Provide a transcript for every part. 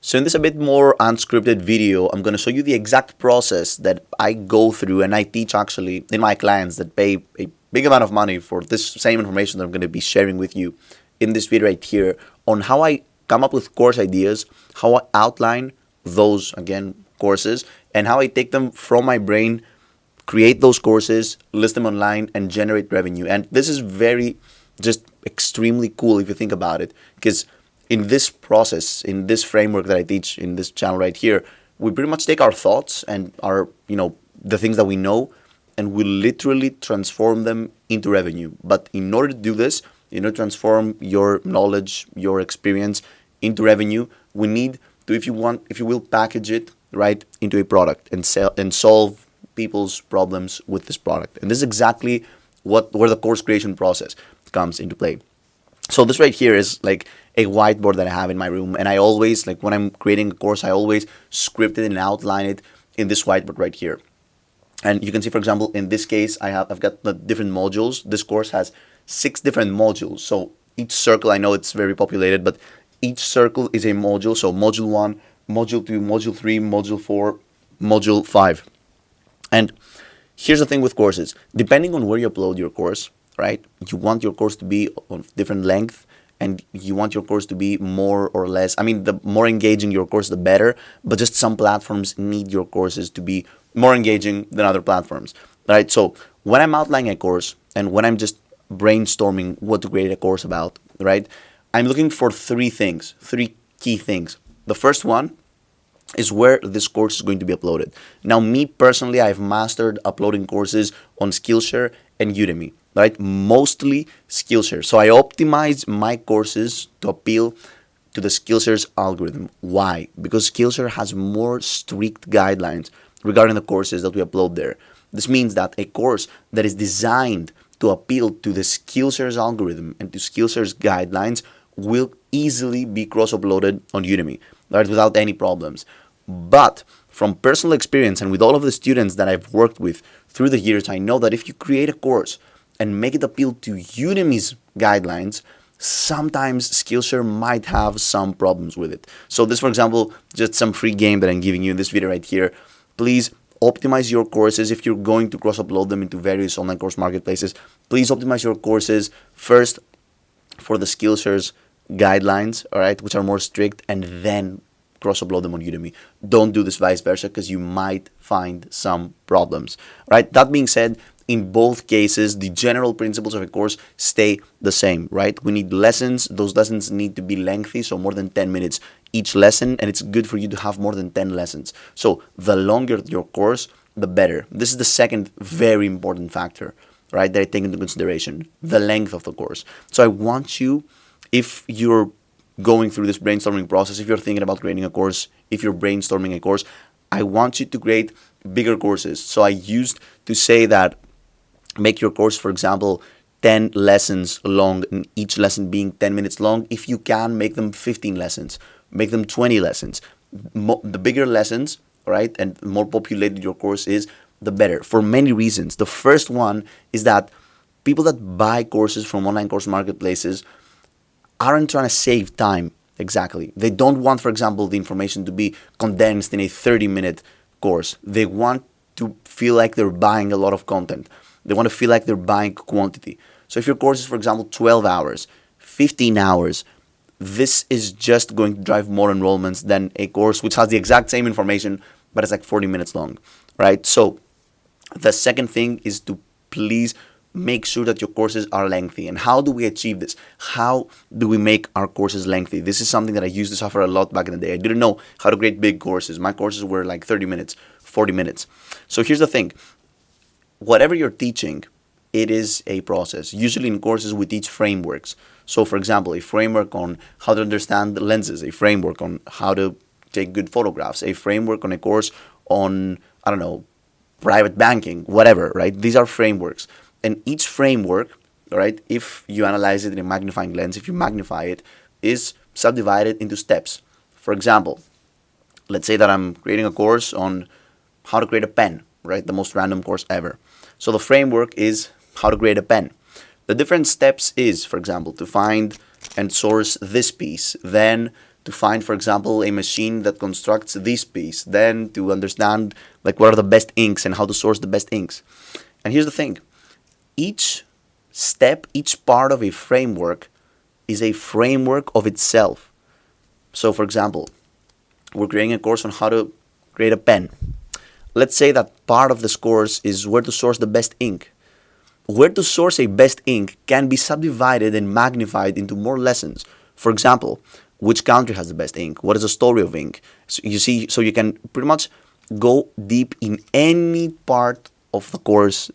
So in this a bit more unscripted video, I'm going to show you the exact process that I go through and I teach actually in my clients that pay a big amount of money for this same information that I'm going to be sharing with you in this video right here on how I come up with course ideas, how I outline those, again, courses, and how I take them from my brain, create those courses, list them online, and generate revenue. And this is very, just extremely cool if you think about it, because in this process, in this framework that I teach in this channel right here, we pretty much take our thoughts and our, the things that we know, and we literally transform them into revenue. But in order to do this, transform your knowledge, your experience into revenue, we need to, if you will, package it right into a product and sell and solve people's problems with this product. And this is exactly where the course creation process comes into play. So this right here is like a whiteboard that I have in my room, and I always, like when I'm creating a course, I always script it and outline it in this whiteboard right here. And you can see, for example, in this case, I've got the different modules. This course has 6 different modules. So each circle, I know it's very populated, but each circle is a module. So module 1, module 2, module 3, module 4, module 5. And here's the thing with courses. Depending on where you upload your course, right? You want your course to be of different length, and you want your course to be more or less, the more engaging your course, the better, but just some platforms need your courses to be more engaging than other platforms, right? So when I'm outlining a course and when I'm just brainstorming what to create a course about, right? I'm looking for 3 key things. The first one is where this course is going to be uploaded. Now, me personally, I've mastered uploading courses on Skillshare and Udemy, right? Mostly Skillshare. So I optimize my courses to appeal to the Skillshare's algorithm. Why? Because Skillshare has more strict guidelines regarding the courses that we upload there. This means that a course that is designed to appeal to the Skillshare's algorithm and to Skillshare's guidelines will easily be cross-uploaded on Udemy, right, without any problems. But from personal experience and with all of the students that I've worked with through the years, I know that if you create a course and make it appeal to Udemy's guidelines, sometimes Skillshare might have some problems with it. So this, for example, just some free game that I'm giving you in this video right here. Please optimize your courses. If you're going to cross-upload them into various online course marketplaces, please optimize your courses first for the Skillshare's guidelines, all right, which are more strict, and then cross-upload them on Udemy. Don't do this vice versa, because you might find some problems, right? That being said, in both cases, the general principles of a course stay the same, right? We need lessons. Those lessons need to be lengthy, so more than 10 minutes each lesson, and it's good for you to have more than 10 lessons. So the longer your course, the better. This is the second very important factor, right, that I take into consideration, the length of the course. So I want you, if you're going through this brainstorming process, if you're thinking about creating a course, if you're brainstorming a course, I want you to create bigger courses. So I used to say that make your course, for example, 10 lessons long, and each lesson being 10 minutes long. If you can, make them 15 lessons, make them 20 lessons. The bigger lessons, right, and the more populated your course is, the better, for many reasons. The first one is that people that buy courses from online course marketplaces aren't trying to save time exactly. They don't want, for example, the information to be condensed in a 30-minute course. They want to feel like they're buying a lot of content. They want to feel like they're buying quantity. So if your course is, for example, 12 hours, 15 hours, this is just going to drive more enrollments than a course which has the exact same information, but it's like 40 minutes long, right? So the second thing is to please make sure that your courses are lengthy. And how do we achieve this? How do we make our courses lengthy? This is something that I used to suffer a lot back in the day. I didn't know how to create big courses. My courses were like 30 minutes, 40 minutes. So here's the thing. Whatever you're teaching, it is a process. Usually in courses, we teach frameworks. So for example, a framework on how to understand the lenses, a framework on how to take good photographs, a framework on a course on, private banking, whatever, right? These are frameworks. And each framework, right, if you analyze it in a magnifying lens, if you magnify it, is subdivided into steps. For example, let's say that I'm creating a course on how to create a pen, right? The most random course ever. So the framework is how to create a pen. The different steps is, for example, to find and source this piece, then to find, for example, a machine that constructs this piece, then to understand like what are the best inks and how to source the best inks. And here's the thing, each step, each part of a framework is a framework of itself. So for example, we're creating a course on how to create a pen. Let's say that part of this course is where to source the best ink. Where to source a best ink can be subdivided and magnified into more lessons. For example, which country has the best ink? What is the story of ink? So you see, so you can pretty much go deep in any part of the course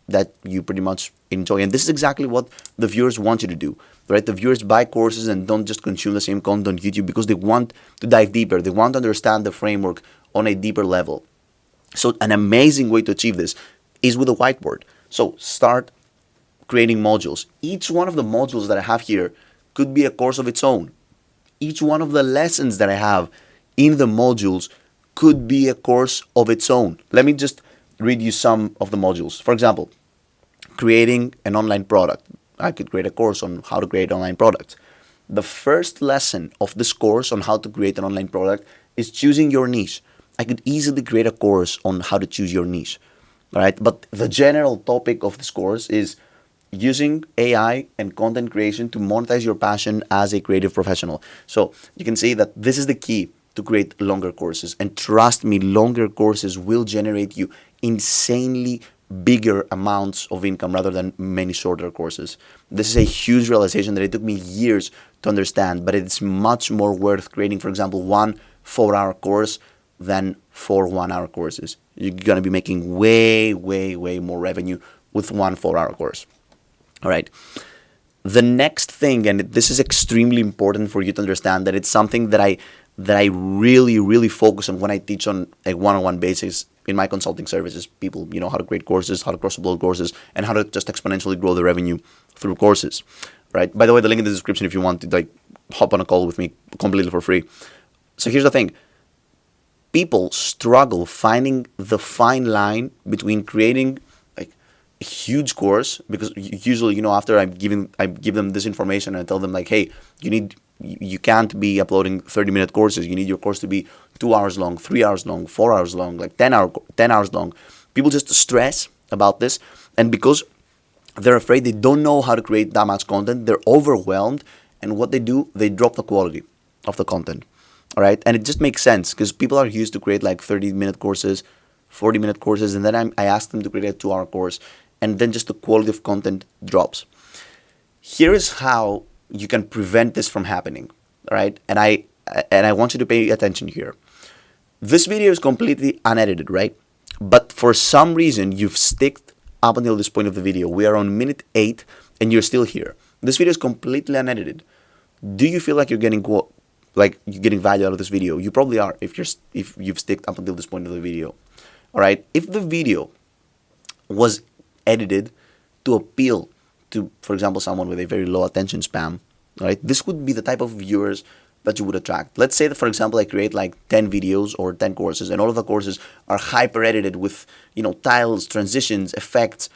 that you pretty much enjoy. And this is exactly what the viewers want you to do, right? The viewers buy courses and don't just consume the same content on YouTube because they want to dive deeper. They want to understand the framework on a deeper level. So an amazing way to achieve this is with a whiteboard. So start creating modules. Each one of the modules that I have here could be a course of its own. Each one of the lessons that I have in the modules could be a course of its own. Let me just read you some of the modules. For example, creating an online product. I could create a course on how to create online products. The first lesson of this course on how to create an online product is choosing your niche. I could easily create a course on how to choose your niche, right? But the general topic of this course is using AI and content creation to monetize your passion as a creative professional. So you can see that this is the key to create longer courses. And trust me, longer courses will generate you insanely bigger amounts of income rather than many shorter courses. This is a huge realization that it took me years to understand, but it's much more worth creating, for example, 1 4-hour course than 4 1-hour courses. You're going to be making way, way, way more revenue with 1 4-hour course. All right. The next thing, and this is extremely important for you to understand, that it's something that I really, really focus on when I teach on a one-on-one basis in my consulting services. People, how to create courses, how to cross-upload courses, and how to just exponentially grow the revenue through courses. Right. By the way, the link in the description if you want to hop on a call with me completely for free. So here's the thing. People struggle finding the fine line between creating a huge course, because usually, after I give them this information and I tell them hey, you can't be uploading 30-minute courses. You need your course to be 2 hours long, 3 hours long, 4 hours long, 10 hours long. People just stress about this, and because they're afraid, they don't know how to create that much content, they're overwhelmed, and what they do, they drop the quality of the content. All right, and it just makes sense because people are used to create 30-minute courses, 40-minute courses, and then I ask them to create a 2-hour course, and then just the quality of content drops. Here is how you can prevent this from happening. All right, and I want you to pay attention here. This video is completely unedited, right? But for some reason you've sticked up until this point of the video. We are on minute 8, and you're still here. This video is completely unedited. Do you feel like you're getting value out of this video? You probably are if you've sticked up until this point of the video. All right. If the video was edited to appeal to, for example, someone with a very low attention span, all right, this would be the type of viewers that you would attract. Let's say that, for example, I create 10 videos or 10 courses, and all of the courses are hyper edited with titles, transitions, effects.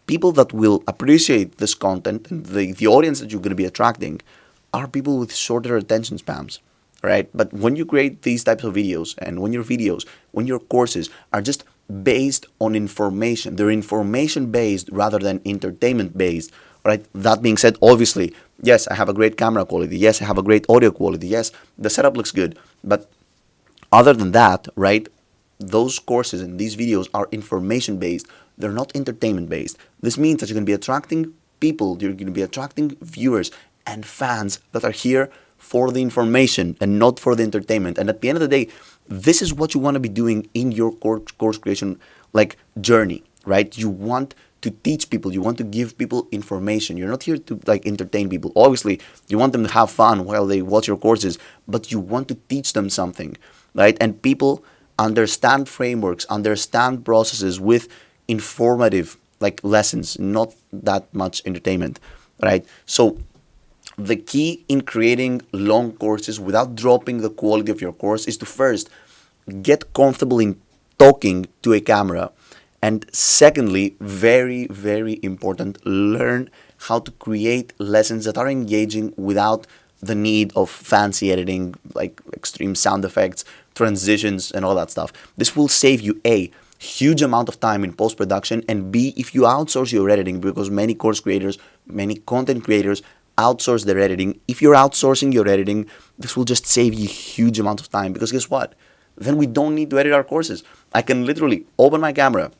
People that will appreciate this content, and the audience that you're going to be attracting, are people with shorter attention spans, right? But when you create these types of videos, and when your courses are just based on information, they're information based rather than entertainment based, right? That being said, obviously, yes, I have a great camera quality. Yes, I have a great audio quality. Yes, the setup looks good. But other than that, right, those courses and these videos are information based. They're not entertainment based. This means that you're going to be attracting people, you're going to be attracting viewers and fans that are here for the information and not for the entertainment. And at the end of the day, this is what you want to be doing in your course creation journey, right? You want to teach people, you want to give people information. You're not here to entertain people. Obviously, you want them to have fun while they watch your courses, but you want to teach them something, right? And people understand frameworks, understand processes with informative lessons, not that much entertainment, right? So the key in creating long courses without dropping the quality of your course is to first get comfortable in talking to a camera. And secondly, very, very important, learn how to create lessons that are engaging without the need of fancy editing, like extreme sound effects, transitions, and all that stuff. This will save you A, huge amount of time in post-production, and B, if you outsource your editing, because many course creators, many content creators outsource their editing. If you're outsourcing your editing, this will just save you huge amount of time, because guess what? Then we don't need to edit our courses. I can literally open my camera,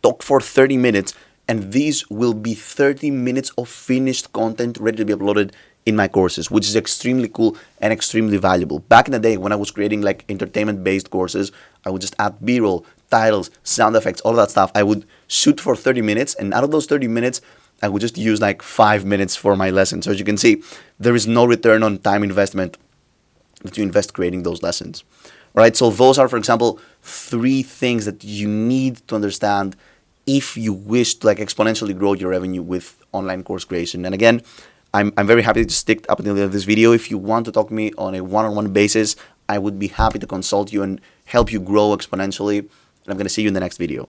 talk for 30 minutes, and these will be 30 minutes of finished content ready to be uploaded in my courses, which is extremely cool and extremely valuable. Back in the day when I was creating like entertainment-based courses, I would just add B-roll, titles, sound effects, all of that stuff. I would shoot for 30 minutes, and out of those 30 minutes, I would just use like 5 minutes for my lesson. So as you can see, there is no return on time investment that you invest creating those lessons. All right, so those are, for example, 3 things that you need to understand if you wish to like exponentially grow your revenue with online course creation. And again, I'm very happy to stick up until the end of this video. If you want to talk to me on a one-on-one basis, I would be happy to consult you and help you grow exponentially. And I'm going to see you in the next video.